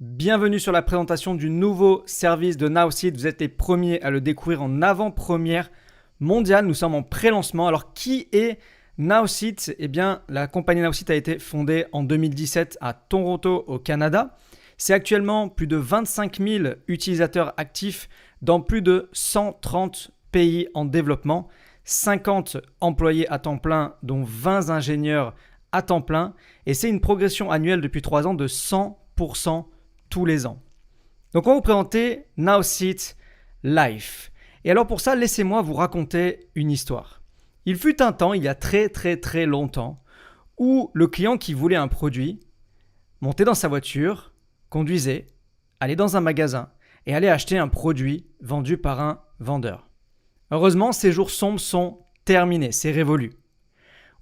Bienvenue sur la présentation du nouveau service de Nowseed. Vous êtes les premiers à le découvrir en avant-première mondiale. Nous sommes en pré-lancement. Alors, qui est Nowseed ? Eh bien, la compagnie Nowseed a été fondée en 2017 à Toronto, au Canada. C'est actuellement plus de 25 000 utilisateurs actifs dans plus de 130 pays en développement, 50 employés à temps plein, dont 20 ingénieurs à temps plein. Et c'est une progression annuelle depuis 3 ans de 100% tous les ans. Donc on va vous présenter Nowseed Life. Et alors pour ça, laissez-moi vous raconter une histoire. Il fut un temps, il y a très longtemps, où le client qui voulait un produit montait dans sa voiture, conduisait, allait dans un magasin et allait acheter un produit vendu par un vendeur. Heureusement, ces jours sombres sont terminés, c'est révolu.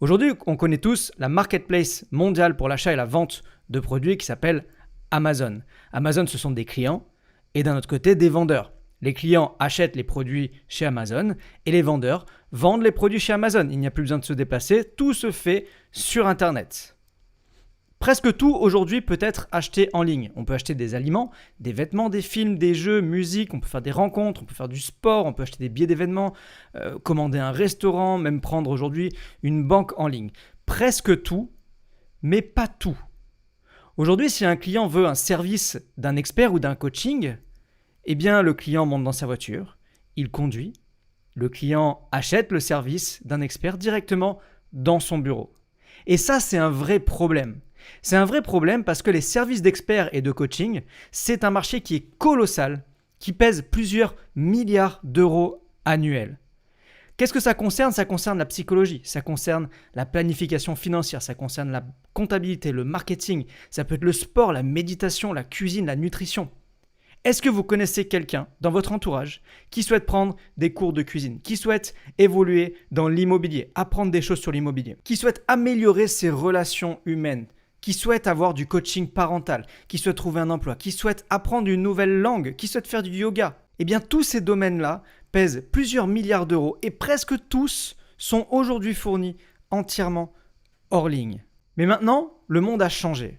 Aujourd'hui, on connaît tous la marketplace mondiale pour l'achat et la vente de produits qui s'appelle Amazon. Amazon, ce sont des clients et d'un autre côté, des vendeurs. Les clients achètent les produits chez Amazon et les vendeurs vendent les produits chez Amazon. Il n'y a plus besoin de se déplacer, tout se fait sur Internet. Presque tout aujourd'hui peut être acheté en ligne. On peut acheter des aliments, des vêtements, des films, des jeux, musique, on peut faire des rencontres, on peut faire du sport, on peut acheter des billets d'événements, commander un restaurant, même prendre aujourd'hui une banque en ligne. Presque tout, mais pas tout. Aujourd'hui, si un client veut un service d'un expert ou d'un coaching, eh bien le client monte dans sa voiture, il conduit, le client achète le service d'un expert directement dans son bureau. Et ça, c'est un vrai problème. C'est un vrai problème parce que les services d'experts et de coaching, c'est un marché qui est colossal, qui pèse plusieurs milliards d'euros annuels. Qu'est-ce que ça concerne ? Ça concerne la psychologie, ça concerne la planification financière, ça concerne la comptabilité, le marketing, ça peut être le sport, la méditation, la cuisine, la nutrition. Est-ce que vous connaissez quelqu'un dans votre entourage qui souhaite prendre des cours de cuisine, qui souhaite évoluer dans l'immobilier, apprendre des choses sur l'immobilier, qui souhaite améliorer ses relations humaines, qui souhaite avoir du coaching parental, qui souhaite trouver un emploi, qui souhaite apprendre une nouvelle langue, qui souhaite faire du yoga ? Eh bien, tous ces domaines-là pèsent plusieurs milliards d'euros et presque tous sont aujourd'hui fournis entièrement hors ligne. Mais maintenant, le monde a changé.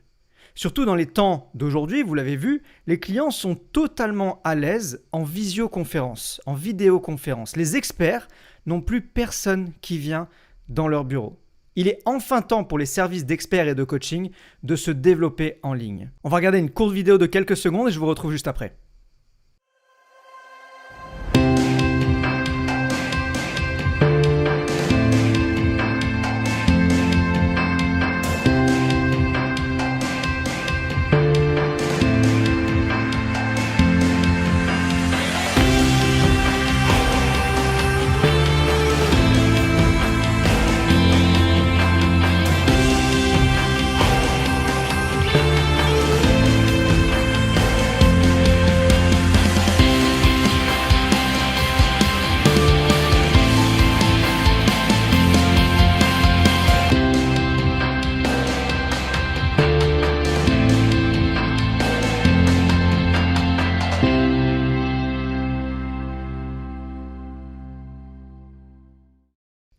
Surtout dans les temps d'aujourd'hui, vous l'avez vu, les clients sont totalement à l'aise en visioconférence, en vidéoconférence. Les experts n'ont plus personne qui vient dans leur bureau. Il est enfin temps pour les services d'experts et de coaching de se développer en ligne. On va regarder une courte vidéo de quelques secondes et je vous retrouve juste après.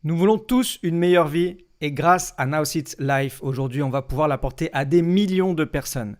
Nous voulons tous une meilleure vie et grâce à Nowseed Life, aujourd'hui, on va pouvoir l'apporter à des millions de personnes.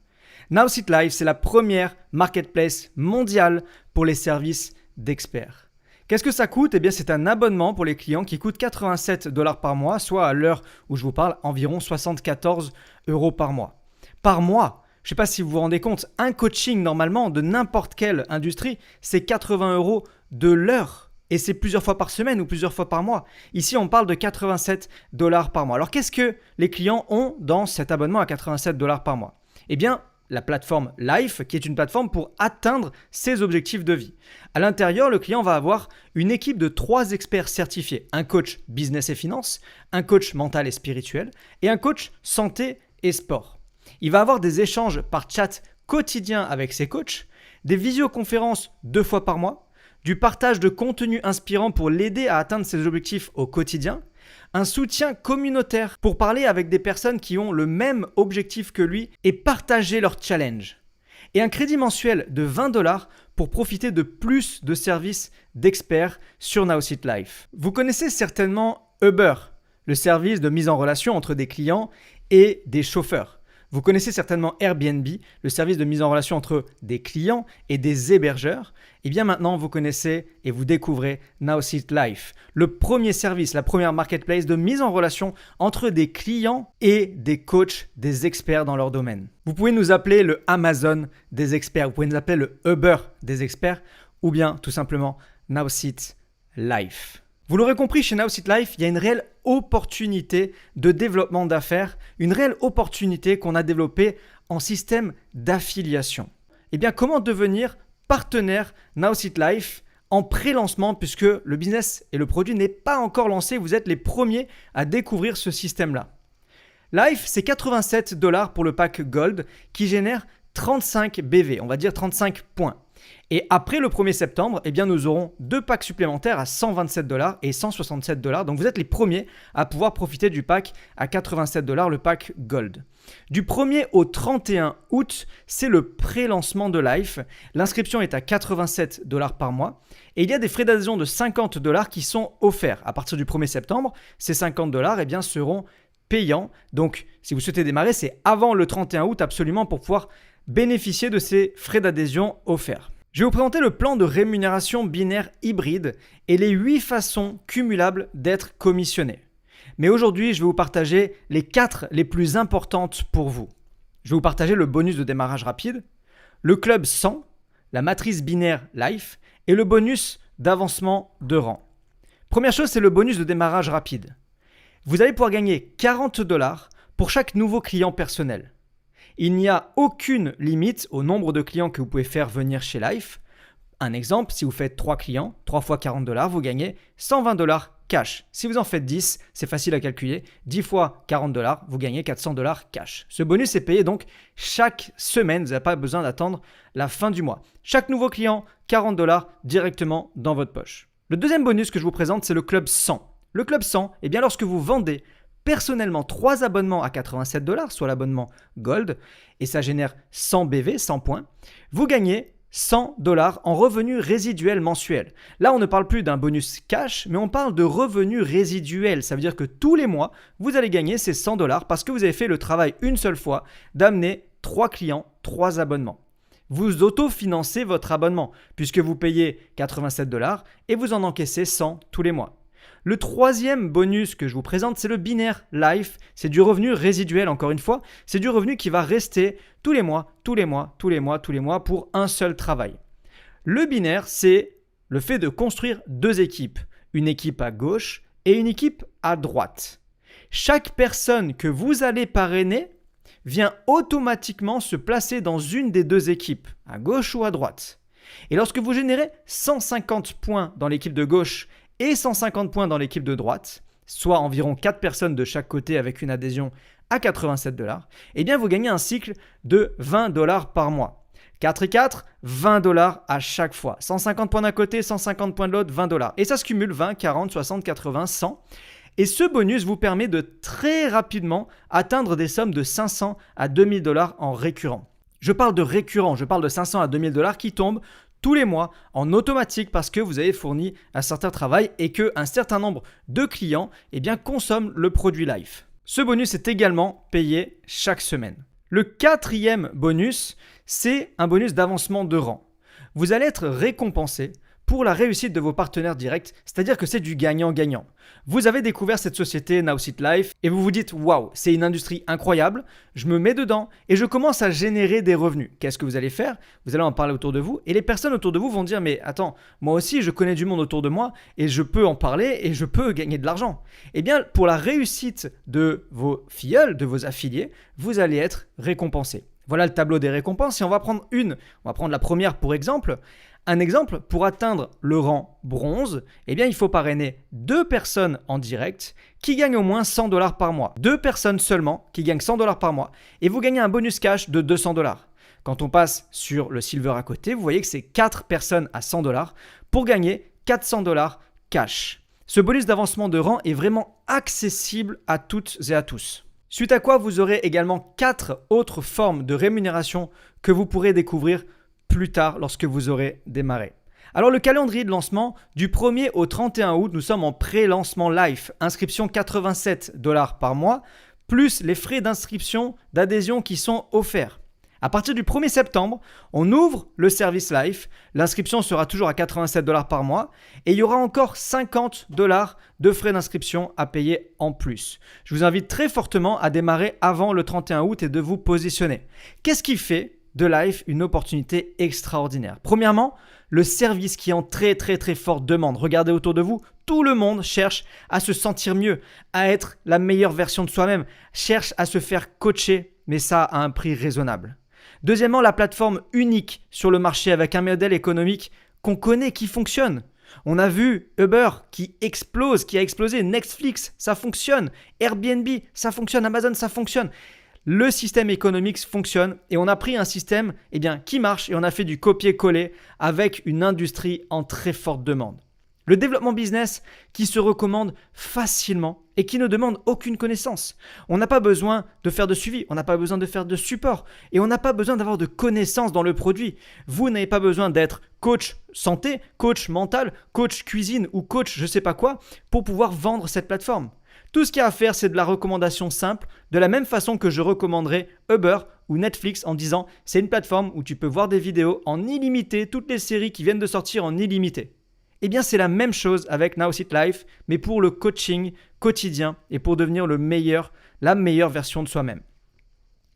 Nowseed Life, c'est la première marketplace mondiale pour les services d'experts. Qu'est-ce que ça coûte ? Eh bien, c'est un abonnement pour les clients qui coûte 87 $ par mois, soit à l'heure où je vous parle, environ 74 € par mois. Par mois, je ne sais pas si vous vous rendez compte, un coaching normalement de n'importe quelle industrie, c'est 80 € de l'heure. Et c'est plusieurs fois par semaine ou plusieurs fois par mois. Ici, on parle de 87 $ par mois. Alors, qu'est-ce que les clients ont dans cet abonnement à 87 $ par mois ? Eh bien, la plateforme Life, qui est une plateforme pour atteindre ses objectifs de vie. À l'intérieur, le client va avoir une équipe de 3 experts certifiés. Un coach business et finance, un coach mental et spirituel et un coach santé et sport. Il va avoir des échanges par chat quotidiens avec ses coachs, des visioconférences 2 fois par mois, du partage de contenu inspirant pour l'aider à atteindre ses objectifs au quotidien, un soutien communautaire pour parler avec des personnes qui ont le même objectif que lui et partager leurs challenges, et un crédit mensuel de 20 $ pour profiter de plus de services d'experts sur Nowseed Life. Vous connaissez certainement Uber, le service de mise en relation entre des clients et des chauffeurs. Vous connaissez certainement Airbnb, le service de mise en relation entre des clients et des hébergeurs. Et bien maintenant, vous connaissez et vous découvrez Now-Seat Life, le premier service, la première marketplace de mise en relation entre des clients et des coachs, des experts dans leur domaine. Vous pouvez nous appeler le Amazon des experts, vous pouvez nous appeler le Uber des experts ou bien tout simplement Now-Seat Life. Vous l'aurez compris, chez Now-Seat Life, il y a une réelle opportunité de développement d'affaires, une réelle opportunité qu'on a développée en système d'affiliation. Eh bien, comment devenir partenaire Now-Seat Life en pré-lancement puisque le business et le produit n'est pas encore lancé, vous êtes les premiers à découvrir ce système-là. Life, c'est 87 $ pour le pack Gold qui génère 35 BV, on va dire 35 points. Et après le 1er septembre, eh bien, nous aurons 2 packs supplémentaires à 127 $ et 167 $. Donc vous êtes les premiers à pouvoir profiter du pack à 87 $, le pack Gold. Du 1er au 31 août, c'est le pré-lancement de Life. L'inscription est à 87 $ par mois. Et il y a des frais d'adhésion de 50 $ qui sont offerts. À partir du 1er septembre, ces 50 $ eh bien, seront payants. Donc si vous souhaitez démarrer, c'est avant le 31 août absolument pour pouvoir bénéficier de ces frais d'adhésion offerts. Je vais vous présenter le plan de rémunération binaire hybride et les 8 façons cumulables d'être commissionné. Mais aujourd'hui, je vais vous partager les 4 les plus importantes pour vous. Je vais vous partager le bonus de démarrage rapide, le club 100, la matrice binaire Life et le bonus d'avancement de rang. Première chose, c'est le bonus de démarrage rapide. Vous allez pouvoir gagner 40 $ pour chaque nouveau client personnel. Il n'y a aucune limite au nombre de clients que vous pouvez faire venir chez Life. Un exemple, si vous faites 3 clients, 3 fois 40 $, vous gagnez 120 $ cash. Si vous en faites 10, c'est facile à calculer. 10 fois 40 $, vous gagnez 400 $ cash. Ce bonus est payé donc chaque semaine. Vous n'avez pas besoin d'attendre la fin du mois. Chaque nouveau client, 40 $ directement dans votre poche. Le deuxième bonus que je vous présente, c'est le club 100. Le club 100, eh bien lorsque vous vendez personnellement 3 abonnements à 87 $, soit l'abonnement Gold, et ça génère 100 BV, 100 points, vous gagnez 100 $ en revenus résiduels mensuels. Là, on ne parle plus d'un bonus cash, mais on parle de revenus résiduels. Ça veut dire que tous les mois, vous allez gagner ces 100 $ parce que vous avez fait le travail une seule fois d'amener 3 clients, 3 abonnements. Vous autofinancez votre abonnement puisque vous payez 87 $ et vous en encaissez 100 tous les mois. Le troisième bonus que je vous présente, c'est le binaire Life. C'est du revenu résiduel, encore une fois. C'est du revenu qui va rester tous les mois pour un seul travail. Le binaire, c'est le fait de construire 2 équipes. Une équipe à gauche et une équipe à droite. Chaque personne que vous allez parrainer vient automatiquement se placer dans une des 2 équipes, à gauche ou à droite. Et lorsque vous générez 150 points dans l'équipe de gauche et 150 points dans l'équipe de droite, soit environ 4 personnes de chaque côté avec une adhésion à 87 $, eh bien vous gagnez un cycle de 20 $ par mois. 4 et 4, 20 $ à chaque fois. 150 points d'un côté, 150 points de l'autre, 20 $. Et ça se cumule 20, 40, 60, 80, 100. Et ce bonus vous permet de très rapidement atteindre des sommes de 500 à 2000 $ en récurrent. Je parle de récurrent, je parle de 500 à 2000 $ qui tombent tous les mois en automatique parce que vous avez fourni un certain travail et qu'un certain nombre de clients eh bien, consomment le produit Life. Ce bonus est également payé chaque semaine. Le 4e bonus, c'est un bonus d'avancement de rang. Vous allez être récompensé pour la réussite de vos partenaires directs, c'est-à-dire que c'est du gagnant-gagnant. Vous avez découvert cette société Now-Seat Life et vous vous dites « Waouh, c'est une industrie incroyable, je me mets dedans et je commence à générer des revenus. » Qu'est-ce que vous allez faire? Vous allez en parler autour de vous et les personnes autour de vous vont dire « Mais attends, moi aussi je connais du monde autour de moi et je peux en parler et je peux gagner de l'argent. » Eh bien, pour la réussite de vos filleuls, de vos affiliés, vous allez être récompensé. Voilà le tableau des récompenses et on va prendre la première pour exemple. Un exemple, pour atteindre le rang bronze, eh bien, il faut parrainer 2 personnes en direct qui gagnent au moins 100 $ par mois. 2 personnes seulement qui gagnent 100 $ par mois et vous gagnez un bonus cash de 200 $. Quand on passe sur le silver à côté, vous voyez que c'est 4 personnes à 100 $ pour gagner 400 $ cash. Ce bonus d'avancement de rang est vraiment accessible à toutes et à tous. Suite à quoi, vous aurez également 4 autres formes de rémunération que vous pourrez découvrir plus tard lorsque vous aurez démarré. Alors le calendrier de lancement, du 1er au 31 août, nous sommes en pré-lancement Life. Inscription 87 $ par mois, plus les frais d'inscription, d'adhésion qui sont offerts. À partir du 1er septembre, on ouvre le service Life. L'inscription sera toujours à 87 $ par mois et il y aura encore 50 $ de frais d'inscription à payer en plus. Je vous invite très fortement à démarrer avant le 31 août et de vous positionner. Qu'est-ce qui fait de Life une opportunité extraordinaire? Premièrement, le service qui est en très forte demande. Regardez autour de vous, tout le monde cherche à se sentir mieux, à être la meilleure version de soi-même, cherche à se faire coacher, mais ça à un prix raisonnable. Deuxièmement, la plateforme unique sur le marché avec un modèle économique qu'on connaît, qui fonctionne. On a vu Uber qui explose, qui a explosé, Netflix, ça fonctionne, Airbnb, ça fonctionne, Amazon, ça fonctionne. Le système économique fonctionne et on a pris un système qui marche et on a fait du copier-coller avec une industrie en très forte demande. Le développement business qui se recommande facilement et qui ne demande aucune connaissance. On n'a pas besoin de faire de suivi, on n'a pas besoin de faire de support et on n'a pas besoin d'avoir de connaissances dans le produit. Vous n'avez pas besoin d'être coach santé, coach mental, coach cuisine ou coach je ne sais pas quoi pour pouvoir vendre cette plateforme. Tout ce qu'il y a à faire, c'est de la recommandation simple, de la même façon que je recommanderais Uber ou Netflix en disant c'est une plateforme où tu peux voir des vidéos en illimité, toutes les séries qui viennent de sortir en illimité. Eh bien, c'est la même chose avec Nowsit Life, mais pour le coaching quotidien et pour devenir la meilleure version de soi-même.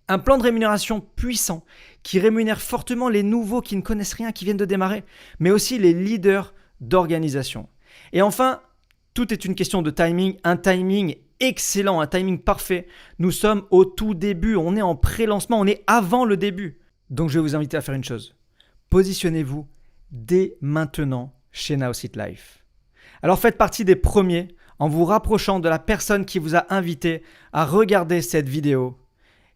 Un plan de rémunération puissant qui rémunère fortement les nouveaux qui ne connaissent rien, qui viennent de démarrer, mais aussi les leaders d'organisation. Et enfin, tout est une question de timing, un timing excellent, un timing parfait. Nous sommes au tout début, on est en pré-lancement, on est avant le début. Donc, je vais vous inviter à faire une chose. Positionnez-vous dès maintenant chez Nowsit Life. Alors faites partie des premiers en vous rapprochant de la personne qui vous a invité à regarder cette vidéo.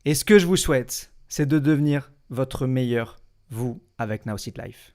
Et ce que je vous souhaite, c'est de devenir votre meilleur vous avec Nowsit Life.